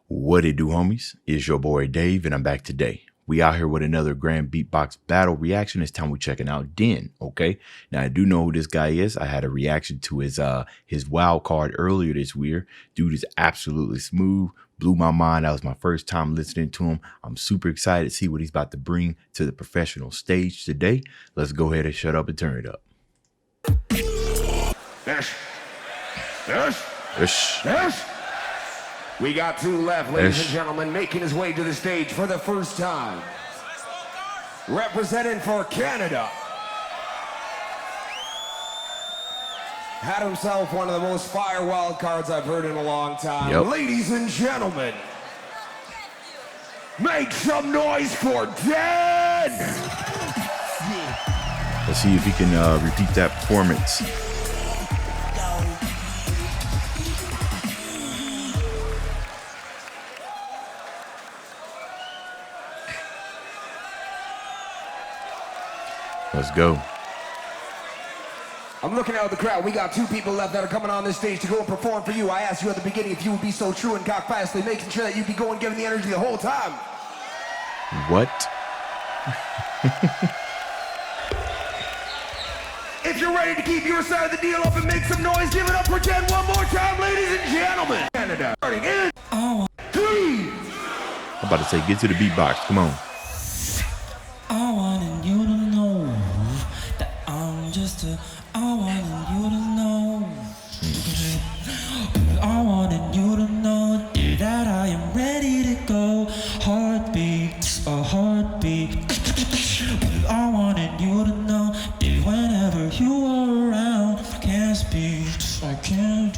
What it do, homies? It's your boy Dave, and I'm back today. We out here with another grand beatbox battle reaction. This time we checking out Den. Okay, now I do know who this guy is. I had a reaction to his wild card earlier this year. Dude is absolutely smooth. Blew my mind. That was my first time listening to him. I'm super excited to see what he's about to bring to the professional stage today. Let's go ahead and shut up and turn it up. Yes. We got two left, ladies and gentlemen, making his way to the stage for the first time. Representing for Canada. Had himself one of the most fire wild cards I've heard in a long time. Yep. Ladies and gentlemen, make some noise for Den! Let's see if he can repeat that performance. Let's go. I'm looking out at the crowd. We got two people left that are coming on this stage to go and perform for you. I asked you at the beginning if you would be so true and cockfastly, making sure that you'd be going, giving the energy the whole time. What? If you're ready to keep your side of the deal up and make some noise, give it up for Den one more time, ladies and gentlemen. Canada. Starting in 3. I'm about to say, get to the beatbox. Come on. I wanted you to know that I'm just I wanted you to know. I wanted you to know that I am ready to go. Heartbeat, a heartbeat. I wanted you to know that whenever you are around, I can't speak, I can't.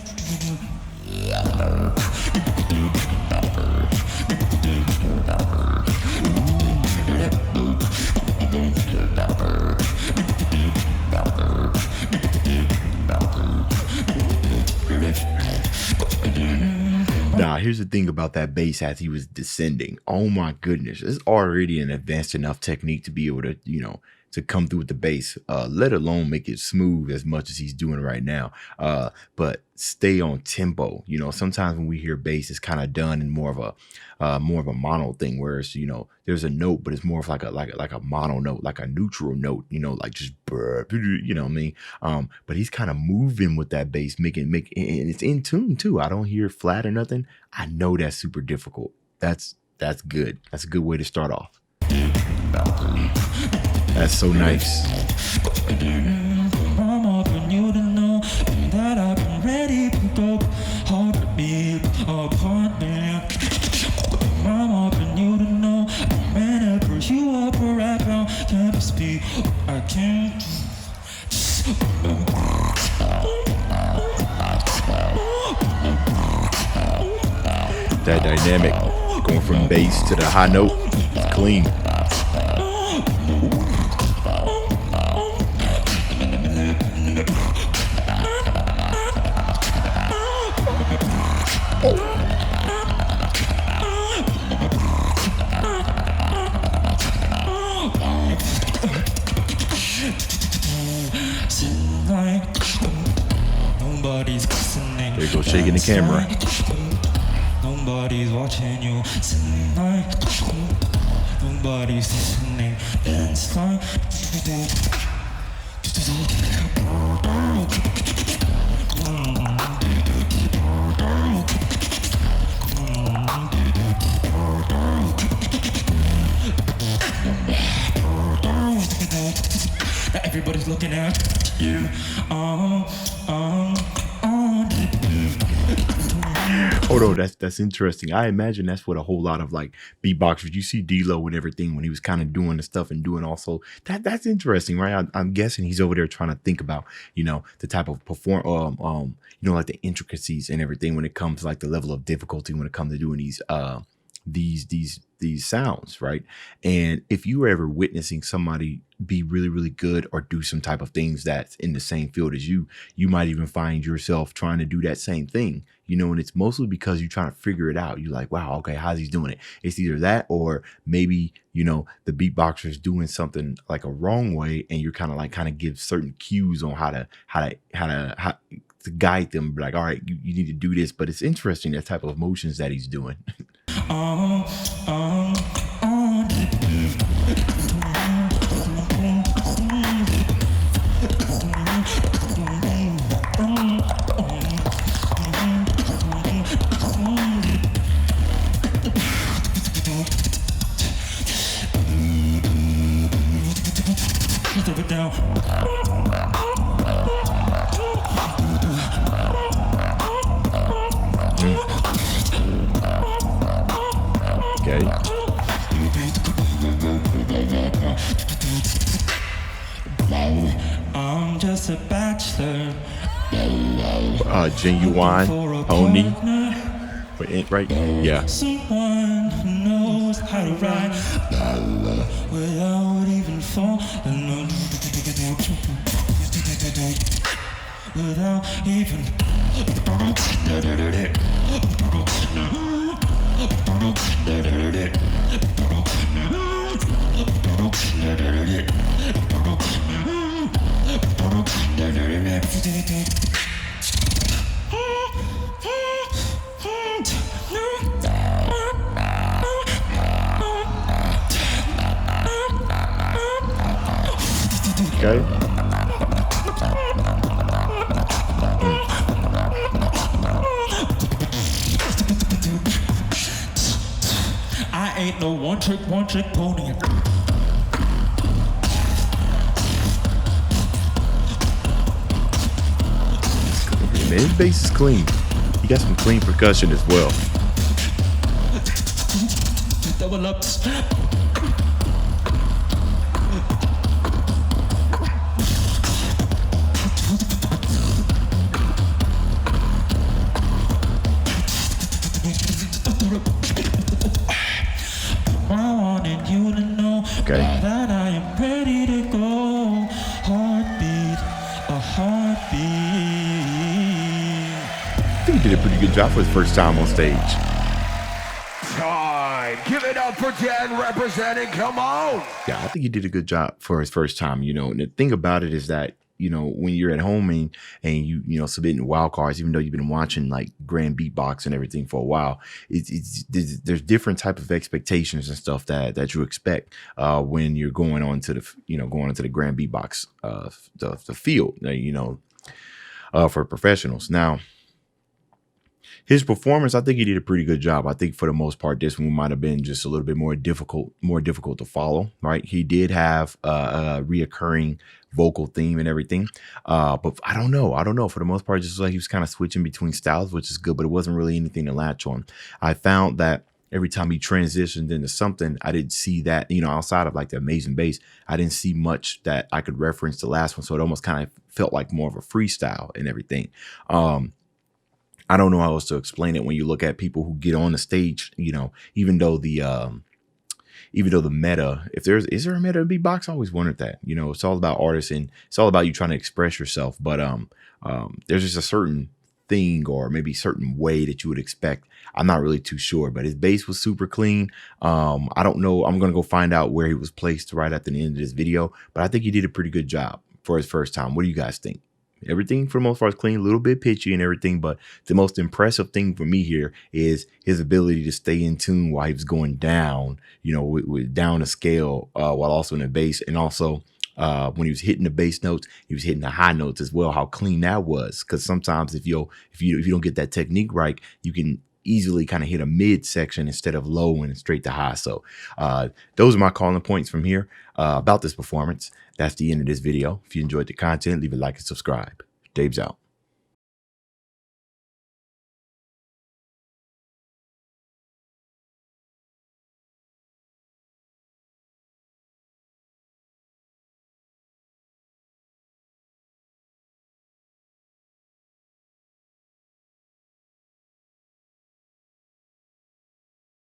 Now, here's the thing about that bass as he was descending. Oh my goodness, it's already an advanced enough technique to be able to, to come through with the bass, let alone make it smooth as much as he's doing right now. But stay on tempo. Sometimes when we hear bass, it's kind of done in more of a mono thing, whereas there's a note, but it's more of like a mono note, like a neutral note. Like just what I mean. But he's kind of moving with that bass, making and it's in tune too. I don't hear flat or nothing. I know that's super difficult. That's good. That's a good way to start off. That's so nice. I'm hoping you to know that I've been ready to go. Heartbeat upon me. I'm hoping you to know whenever you up around, can't speak, I can't. That dynamic going from bass to the high note, it's clean. Nobody's listening. There you go, shaking the camera. Nobody's watching you. Nobody's listening. It's like everybody's looking at you. Oh no, that's interesting. I imagine that's what a whole lot of like beatboxers. You see D-Lo and everything when he was kind of doing the stuff and doing also that's interesting, right? I'm guessing he's over there trying to think about the type of like the intricacies and everything when it comes to like the level of difficulty when it comes to doing these sounds, right? And if you were ever witnessing somebody be really, really good or do some type of things that's in the same field as you might even find yourself trying to do that same thing, and it's mostly because you're trying to figure it out. You're like, wow, okay, how's he doing it? It's either that or maybe, the beatboxer is doing something like a wrong way and you're kind of give certain cues on how to guide them, like, all right, you need to do this. But it's interesting, that type of motions that he's doing. Down. Okay. I'm just a bachelor. Genuine Pony. Right? Yeah. Someone who knows how to ride without even falling. Without even Okay. I ain't no one trick pony. Man, his bass is clean. He got some clean percussion as well. Double ups. Okay. That I am ready to go. Heartbeat, a heartbeat. I think he did a pretty good job for his first time on stage. Time. Give it up for Jen representing. Come on. Yeah, I think he did a good job for his first time. And the thing about it is that, when you're at home and you submitting wild cards, even though you've been watching like Grand Beatbox and everything for a while, there's different type of expectations and stuff that you expect when you're going on to the Grand Beatbox the field, for professionals. Now, his performance, I think he did a pretty good job. I think for the most part, this one might have been just a little bit more difficult to follow, right? He did have a reoccurring vocal theme and everything. But I don't know. For the most part, just like he was kind of switching between styles, which is good, but it wasn't really anything to latch on. I found that every time he transitioned into something, I didn't see that, outside of like the amazing bass, I didn't see much that I could reference the last one. So it almost kind of felt like more of a freestyle and everything. I don't know how else to explain it when you look at people who get on the stage, even though the meta, is there a meta in beatbox? I always wondered that. It's all about artists and it's all about you trying to express yourself. But there's just a certain thing or maybe certain way that you would expect. I'm not really too sure, but his bass was super clean. I don't know. I'm going to go find out where he was placed right at the end of this video, but I think he did a pretty good job for his first time. What do you guys think? Everything for the most part is clean, a little bit pitchy and everything, but the most impressive thing for me here is his ability to stay in tune while he was going down, with down a scale while also in the bass, and also when he was hitting the bass notes, he was hitting the high notes as well. How clean that was, because sometimes if you don't get that technique right, you can easily kind of hit a mid section instead of low and straight to high. So those are my calling points from here about this performance. That's the end of this video. If you enjoyed the content, leave a like and subscribe. Dave's out.